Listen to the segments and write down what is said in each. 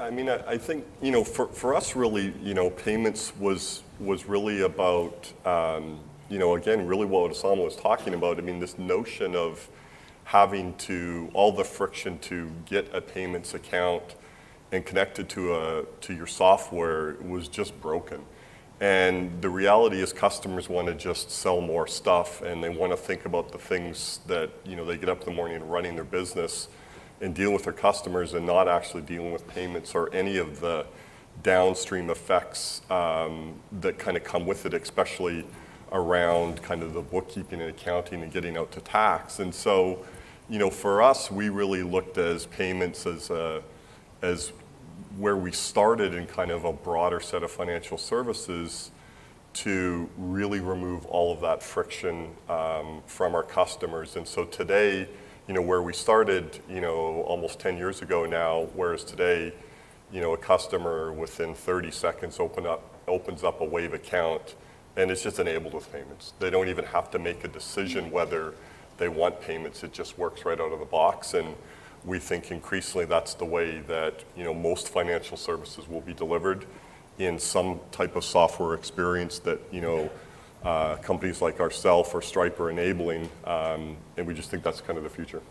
I mean, I think, for us really, payments was really about, again, really what Osama was talking about. I mean, this notion of having all the friction to get a payments account and connect it to your software was just broken. And the reality is customers want to just sell more stuff, and they want to think about the things that, they get up in the morning and running their business and dealing with their customers, and not actually dealing with payments or any of the downstream effects that kind of come with it, especially around kind of the bookkeeping and accounting and getting out to tax. And so, for us, we really looked as payments as where we started in kind of a broader set of financial services to really remove all of that friction from our customers. And so today, where we started, almost 10 years ago now, whereas today, a customer within 30 seconds opens up a Wave account, and it's just enabled with payments. They don't even have to make a decision whether they want payments. It just works right out of the box. And we think increasingly that's the way that most financial services will be delivered, in some type of software experience that companies like ourselves or Stripe are enabling, and we just think that's kind of the future.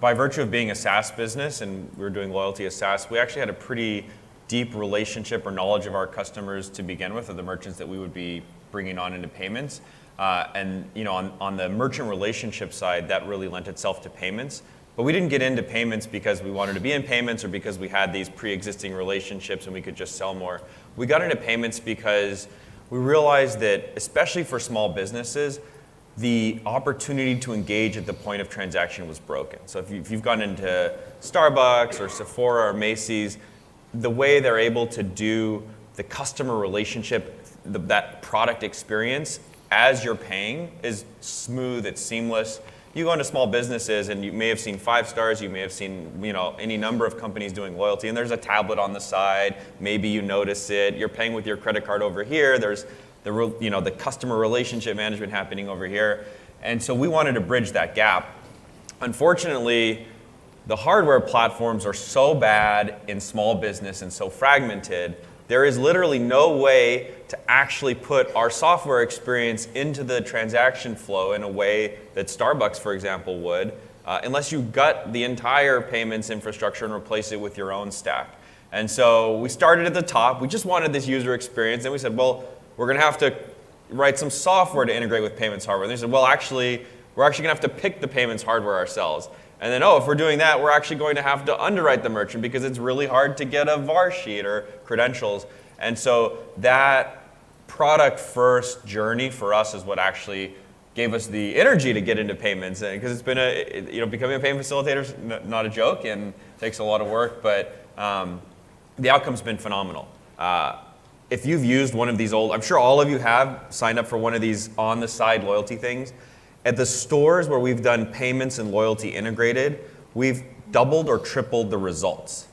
By virtue of being a SaaS business, and we're doing loyalty as SaaS, we actually had a pretty deep relationship or knowledge of our customers to begin with, or the merchants that we would be bringing on into payments. And on the merchant relationship side, that really lent itself to payments. But we didn't get into payments because we wanted to be in payments or because we had these pre-existing relationships and we could just sell more. We got into payments because we realized that, especially for small businesses, the opportunity to engage at the point of transaction was broken. So if you've gone into Starbucks or Sephora or Macy's, the way they're able to do the customer relationship, that product experience as you're paying is smooth, it's seamless. You go into small businesses and you may have seen Fivestars, you may have seen any number of companies doing loyalty, and there's a tablet on the side, maybe you notice it, you're paying with your credit card over here, there's the customer relationship management happening over here. And so we wanted to bridge that gap. Unfortunately, the hardware platforms are so bad in small business and so fragmented, there is literally no way to actually put our software experience into the transaction flow in a way that Starbucks, for example, would, unless you gut the entire payments infrastructure and replace it with your own stack. And so we started at the top. We just wanted this user experience. Then we said, well, we're going to have to write some software to integrate with payments hardware. And they said, well, actually, we're actually going to have to pick the payments hardware ourselds. And then, if we're doing that, we're actually going to have to underwrite the merchant because it's really hard to get a VAR sheet or credentials. And so that product-first journey for us is what actually gave us the energy to get into payments. Because it's been becoming a payment facilitator is not a joke and takes a lot of work, but the outcome's been phenomenal. If you've used one of these I'm sure all of you have signed up for one of these on-the-side loyalty things. At the stores where we've done payments and loyalty integrated, we've doubled or tripled the results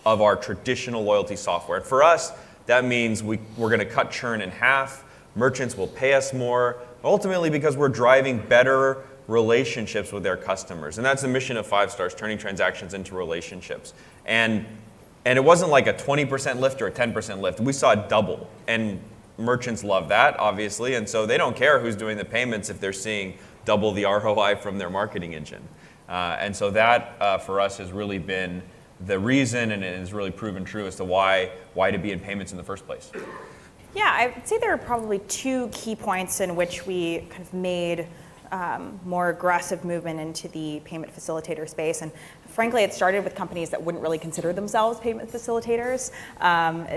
of our traditional loyalty software. And for us, that means we're going to cut churn in half. Merchants will pay us more, ultimately because we're driving better relationships with their customers. And that's the mission of Fivestars, turning transactions into relationships. And it wasn't like a 20% lift or a 10% lift. We saw it double. And merchants love that, obviously, and so they don't care who's doing the payments if they're seeing double the ROI from their marketing engine. And so that, for us, has really been the reason, and it has really proven true as to why to be in payments in the first place. Yeah, I would say there are probably two key points in which we kind of made more aggressive movement into the payment facilitator space. And frankly, it started with companies that wouldn't really consider themselves payment facilitators.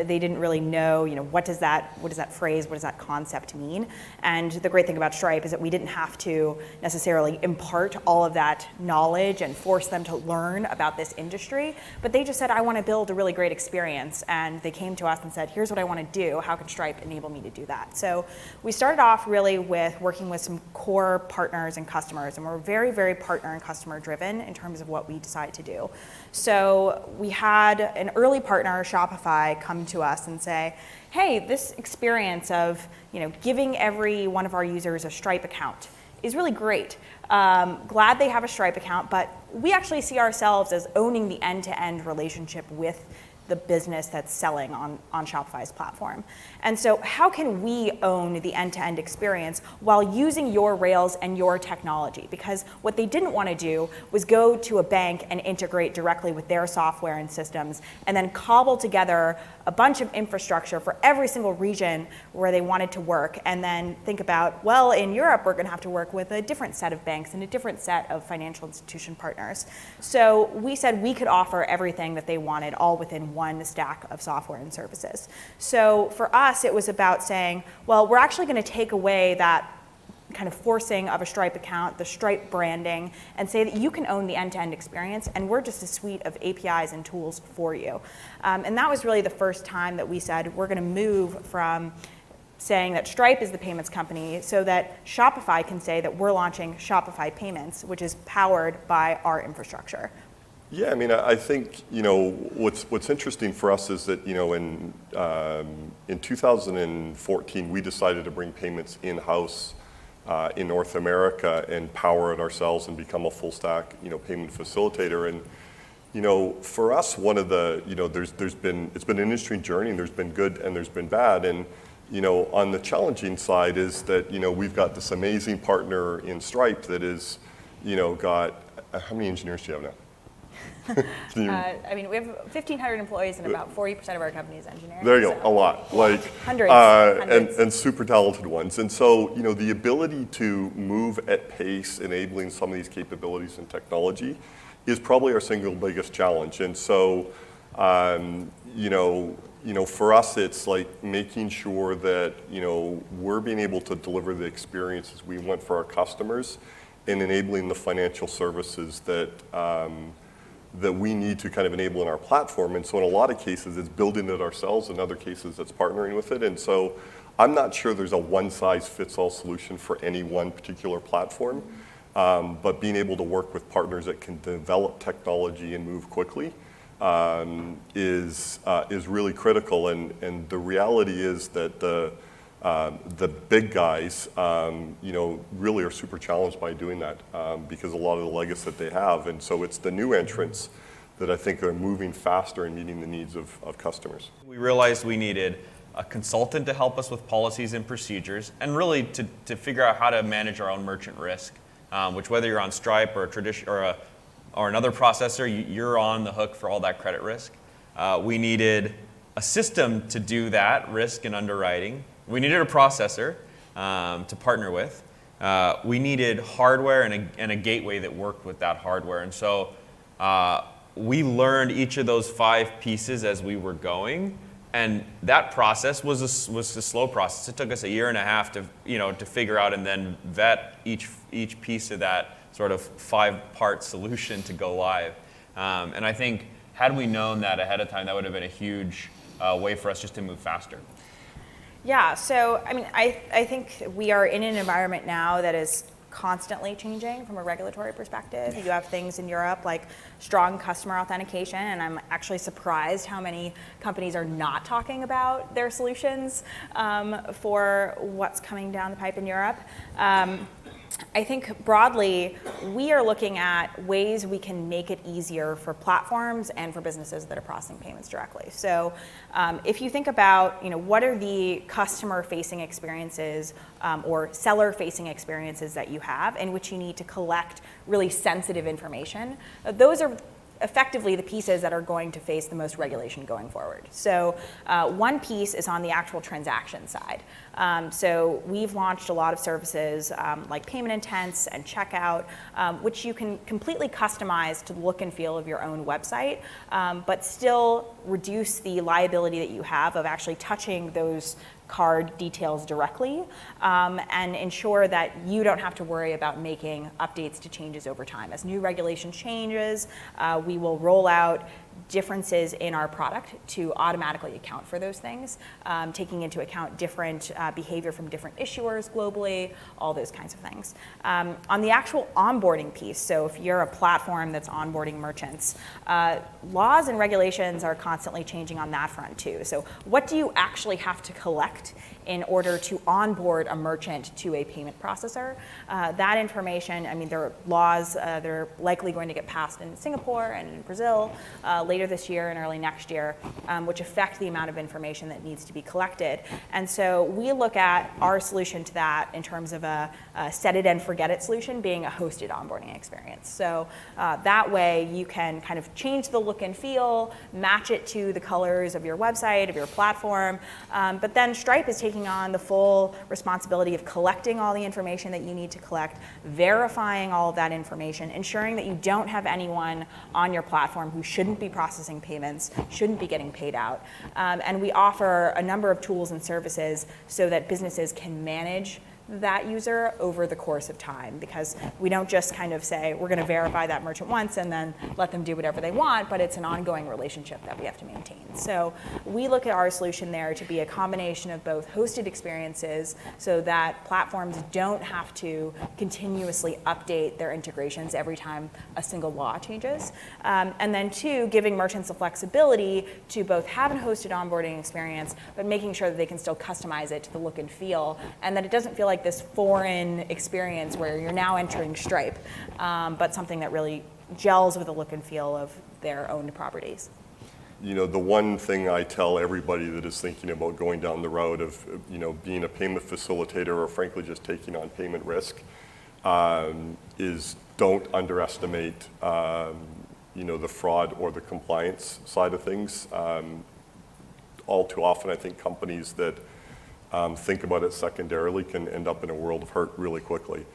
They didn't really know, what does that phrase, what does that concept mean? And the great thing about Stripe is that we didn't have to necessarily impart all of that knowledge and force them to learn about this industry, but they just said, I want to build a really great experience. And they came to us and said, here's what I want to do. How can Stripe enable me to do that? So we started off really with working with some core partners and customers, and we're very, very partner and customer driven in terms of what we decide to do. So we had an early partner, Shopify, come to us and say, hey, this experience of giving every one of our users a Stripe account is really great. Glad they have a Stripe account, but we actually see ourselves as owning the end-to-end relationship with the business that's selling on Shopify's platform. And so how can we own the end-to-end experience while using your rails and your technology? Because what they didn't want to do was go to a bank and integrate directly with their software and systems and then cobble together a bunch of infrastructure for every single region where they wanted to work, and then think about, well, in Europe, we're going to have to work with a different set of banks and a different set of financial institution partners. So we said we could offer everything that they wanted all within one stack of software and services. So for us, it was about saying, well, we're actually going to take away that kind of forcing of a Stripe account, the Stripe branding, and say that you can own the end-to-end experience, and we're just a suite of APIs and tools for you. And that was really the first time that we said we're going to move from saying that Stripe is the payments company so that Shopify can say that we're launching Shopify Payments, which is powered by our infrastructure. Yeah, I mean, I think, what's interesting for us is that, in 2014, we decided to bring payments in-house in North America and power it ourselves and become a full stack, payment facilitator. And, for us, one of the, it's been an interesting journey, and there's been good and there's been bad. And, on the challenging side is that, we've got this amazing partner in Stripe that is, got, how many engineers do you have now? We have 1,500 employees, and about 40% of our company is engineering. There you go, a lot, hundreds. And super talented ones. And so, the ability to move at pace, enabling some of these capabilities and technology, is probably our single biggest challenge. And so, for us, it's like making sure that we're being able to deliver the experiences we want for our customers, and enabling the financial services that we need to kind of enable in our platform. And so in a lot of cases, it's building it ourselves. In other cases, it's partnering with it. And so I'm not sure there's a one-size-fits-all solution for any one particular platform, but being able to work with partners that can develop technology and move quickly is really critical. And the reality is that the big guys, really are super challenged by doing that because a lot of the legacy that they have. And so it's the new entrants that I think are moving faster and meeting the needs of customers. We realized we needed a consultant to help us with policies and procedures, and really to figure out how to manage our own merchant risk, which whether you're on Stripe or or another processor, you're on the hook for all that credit risk. We needed a system to do that risk and underwriting. We needed a processor to partner with. We needed hardware and a gateway that worked with that hardware. And so we learned each of those 5 pieces as we were going. And that process was a slow process. It took us a year and a half to figure out and then vet each piece of that sort of 5-part solution to go live. And I think had we known that ahead of time, that would have been a huge way for us just to move faster. Yeah, so I think we are in an environment now that is constantly changing from a regulatory perspective. You have things in Europe like strong customer authentication, and I'm actually surprised how many companies are not talking about their solutions for what's coming down the pipe in Europe. I think broadly, we are looking at ways we can make it easier for platforms and for businesses that are processing payments directly. So if you think about, what are the customer-facing experiences or seller-facing experiences that you have in which you need to collect really sensitive information, those are effectively the pieces that are going to face the most regulation going forward. So one piece is on the actual transaction side. So we've launched a lot of services like payment intents and checkout, which you can completely customize to the look and feel of your own website, but still reduce the liability that you have of actually touching those card details directly, and ensure that you don't have to worry about making updates to changes over time. As new regulation changes, we will roll out differences in our product to automatically account for those things, taking into account different behavior from different issuers globally, all those kinds of things. On the actual onboarding piece, so if you're a platform that's onboarding merchants, laws and regulations are constantly changing on that front too. So what do you actually have to collect in order to onboard a merchant to a payment processor? That information, there are laws that are likely going to get passed in Singapore and in Brazil later this year and early next year, which affect the amount of information that needs to be collected. And so we look at our solution to that in terms of a set it and forget it solution being a hosted onboarding experience. So that way you can kind of change the look and feel, match it to the colors of your website, of your platform, but then Stripe is taking on the full responsibility of collecting all the information that you need to collect, verifying all of that information, ensuring that you don't have anyone on your platform who shouldn't be processing payments, shouldn't be getting paid out. And we offer a number of tools and services so that businesses can manage that user over the course of time, because we don't just kind of say we're going to verify that merchant once and then let them do whatever they want, but it's an ongoing relationship that we have to maintain. So we look at our solution there to be a combination of both hosted experiences so that platforms don't have to continuously update their integrations every time a single law changes, and then two, giving merchants the flexibility to both have a hosted onboarding experience, but making sure that they can still customize it to the look and feel, and that it doesn't feel like this foreign experience where you're now entering Stripe, but something that really gels with the look and feel of their owned properties. You know, the one thing I tell everybody that is thinking about going down the road of, you know, being a payment facilitator or frankly just taking on payment risk is don't underestimate, you know, the fraud or the compliance side of things. All too often, I think companies that think about it secondarily can end up in a world of hurt really quickly.